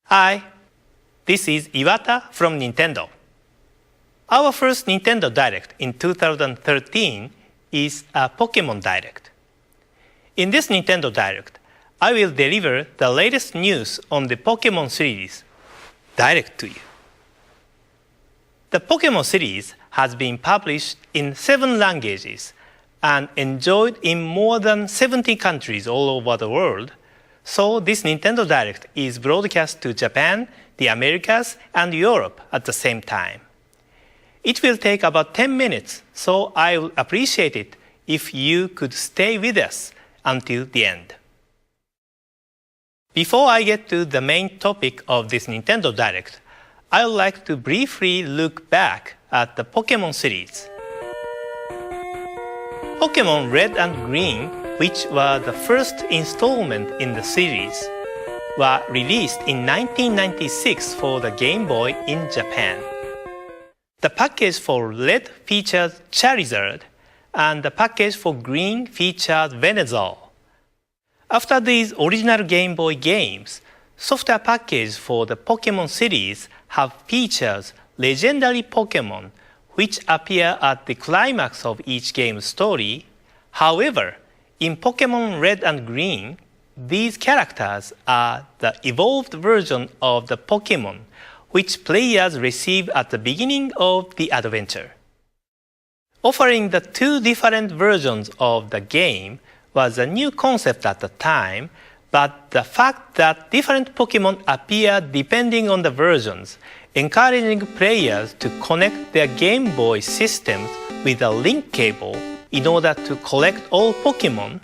Hi, this is Iwata from Nintendo. Our first Nintendo Direct in 2013 is a Pokemon Direct. In this Nintendo Direct, I will deliver the latest news on the Pokemon series direct to you. The Pokemon series has been published in 7 languages and enjoyed in more than 70 countries all over the world, so this Nintendo Direct is broadcast to Japan, the Americas, and Europe at the same time. It will take about 10 minutes, so I would appreciate it if you could stay with us until the end. Before I get to the main topic of this Nintendo Direct, I would like to briefly look back at the Pokemon series. Pokemon Red and Green, which were the first installment in the series, were released in 1996 for the Game Boy in Japan. The package for Red featured Charizard, and the package for Green featured Venusaur. After these original Game Boy games, software packages for the Pokemon series have featured legendary Pokemon which appear at the climax of each game's story. However, in Pokemon Red and Green, these characters are the evolved version of the Pokemon which players receive at the beginning of the adventure. Offering the 2 different versions of the game was a new concept at the time, but the fact that different Pokemon appear depending on the versions, encouraging players to connect their Game Boy systems with a link cable in order to collect all Pokemon,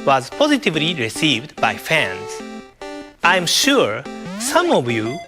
was positively received by fans. I'm sure some of you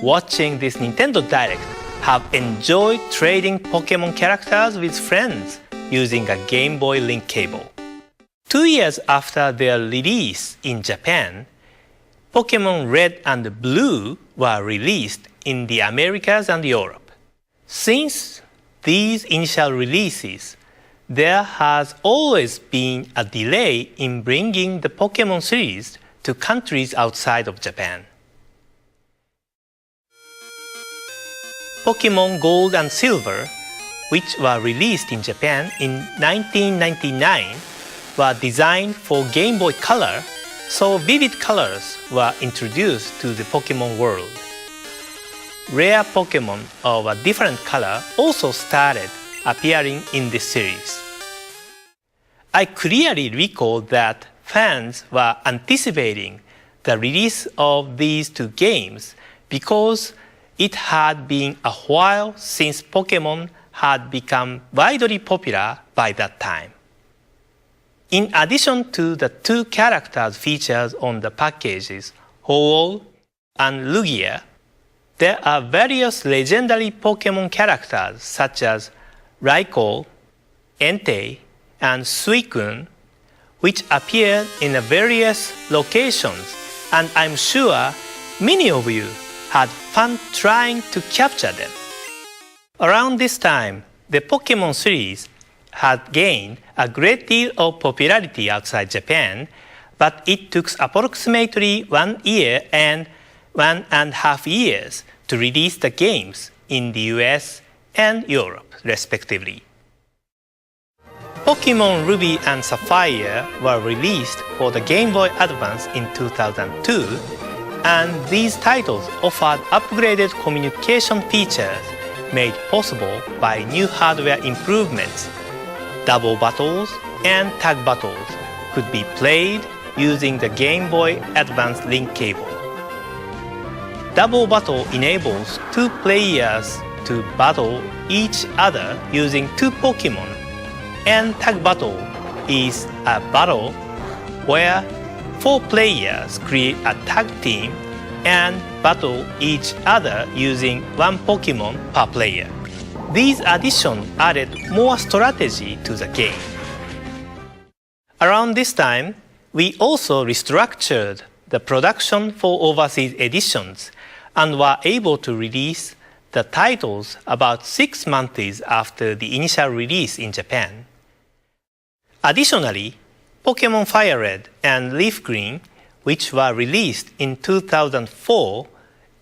watching this Nintendo Direct have enjoyed trading Pokemon characters with friends using a Game Boy link cable. 2 years after their release in Japan, Pokemon Red and Blue were released in the Americas and Europe. Since these initial releases, there has always been a delay in bringing the Pokemon series to countries outside of Japan. Pokemon Gold and Silver, which were released in Japan in 1999, were designed for Game Boy Color, so vivid colors were introduced to the Pokemon world. Rare Pokemon of a different color also started appearing in this series. I clearly recall that fans were anticipating the release of these 2 games because it had been a while since Pokemon had become widely popular by that time. In addition to the 2 characters featured on the packages, Ho-Oh and Lugia, there are various legendary Pokemon characters such as Raikou, Entei, and Suicune, which appear in various locations, and I'm sure many of you had fun trying to capture them. Around this time, the Pokemon series had gained a great deal of popularity outside Japan, but it took approximately 1 year and 1.5 years to release the games in the US and Europe, respectively. Pokemon Ruby and Sapphire were released for the Game Boy Advance in 2002, and these titles offered upgraded communication features made possible by new hardware improvements. Double battles and tag battles could be played using the Game Boy Advance link cable. Double battle enables 2 players to battle each other using 2 Pokemon, and tag battle is a battle where 4 players create a tag team and battle each other using 1 Pokemon per player. These additions added more strategy to the game. Around this time, we also restructured the production for overseas editions and were able to release the titles about 6 months after the initial release in Japan. Additionally, Pokemon Fire Red and Leaf Green, which were released in 2004,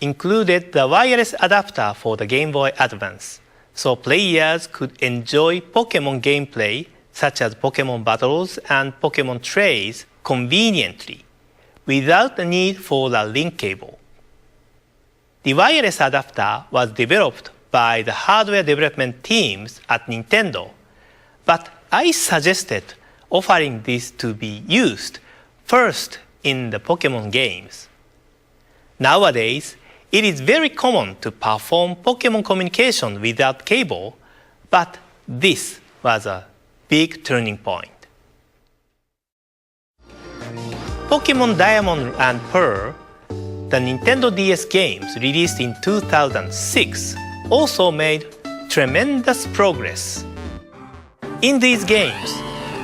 included the wireless adapter for the Game Boy Advance, so players could enjoy Pokemon gameplay such as Pokemon battles and Pokemon trays conveniently, without the need for a link cable. The wireless adapter was developed by the hardware development teams at Nintendo, but I suggested offering this to be used first in the Pokemon games. Nowadays, it is very common to perform Pokemon communication without cable, but this was a big turning point. Pokemon Diamond and Pearl, the Nintendo DS games released in 2006, also made tremendous progress. In these games,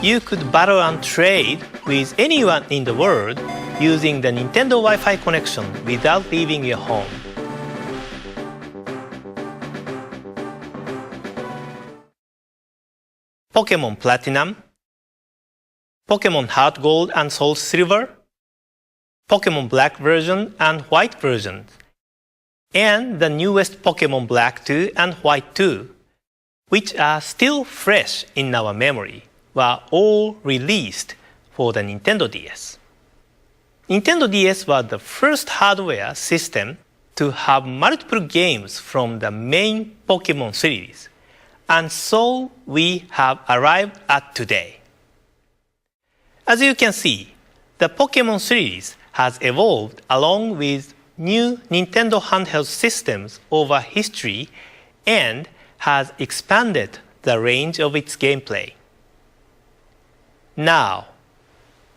you could battle and trade with anyone in the world using the Nintendo Wi-Fi connection without leaving your home. Pokemon Platinum, Pokemon Heart Gold and Soul Silver, Pokemon Black version and White version, and the newest Pokemon Black 2 and White 2, which are still fresh in our memory, were all released for the Nintendo DS. Nintendo DS was the first hardware system to have multiple games from the main Pokemon series, and so we have arrived at today. As you can see, the Pokemon series has evolved along with new Nintendo handheld systems over history and has expanded the range of its gameplay. Now,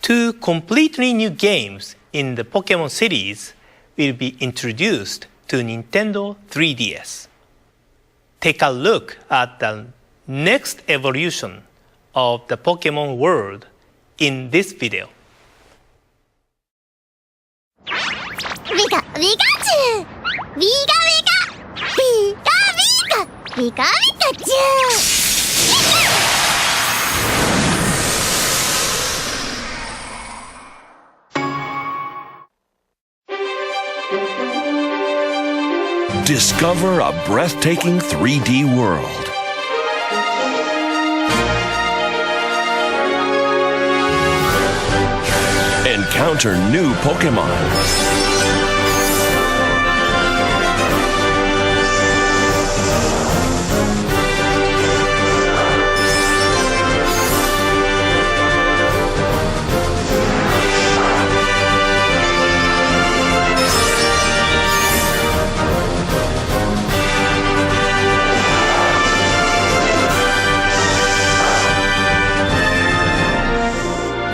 two completely new games in the Pokemon series will be introduced to Nintendo 3DS. Take a look at the next evolution of the Pokemon world in this video. Pika Pikachu! Pika Pika! Pika Pika! Pika Pikachu! Discover a breathtaking 3D world. Encounter new Pokemon.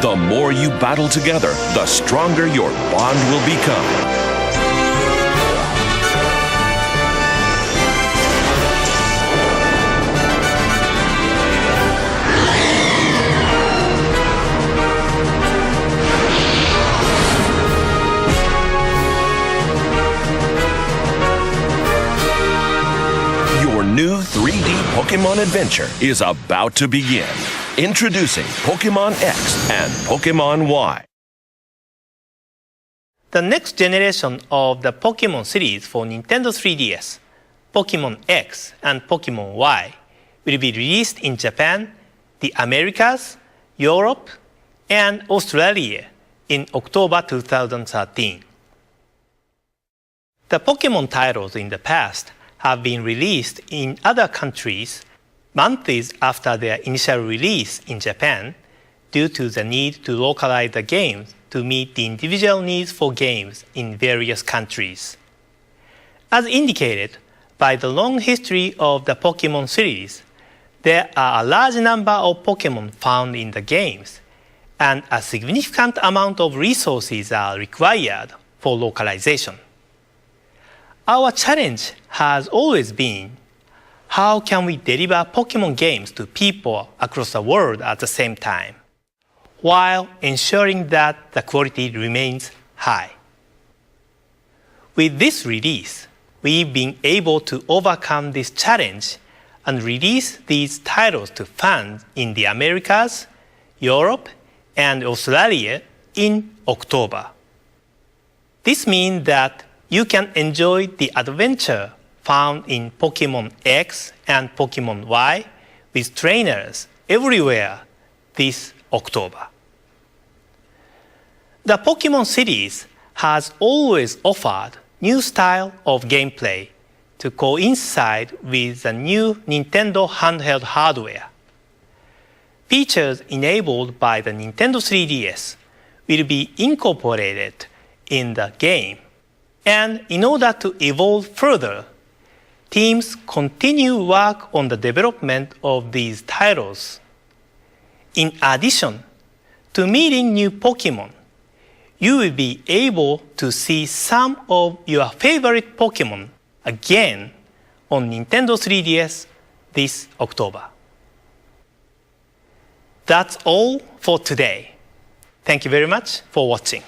The more you battle together, the stronger your bond will become. Your new 3D Pokemon adventure is about to begin. Introducing Pokemon X and Pokemon Y. The next generation of the Pokemon series for Nintendo 3DS, Pokemon X and Pokemon Y, will be released in Japan, the Americas, Europe, and Australia in October 2013. The Pokemon titles in the past have been released in other countries months after their initial release in Japan due to the need to localize the games to meet the individual needs for games in various countries. As indicated by the long history of the Pokemon series, there are a large number of Pokemon found in the games, and a significant amount of resources are required for localization. Our challenge has always been, how can we deliver Pokemon games to people across the world at the same time, while ensuring that the quality remains high? With this release, we've been able to overcome this challenge and release these titles to fans in the Americas, Europe, and Australia in October. This means that you can enjoy the adventure found in Pokemon X and Pokemon Y with trainers everywhere this October. The Pokemon series has always offered new style of gameplay to coincide with the new Nintendo handheld hardware. Features enabled by the Nintendo 3DS will be incorporated in the game, and in order to evolve further, teams continue work on the development of these titles. In addition to meeting new Pokemon, you will be able to see some of your favorite Pokemon again on Nintendo 3DS this October. That's all for today. Thank you very much for watching.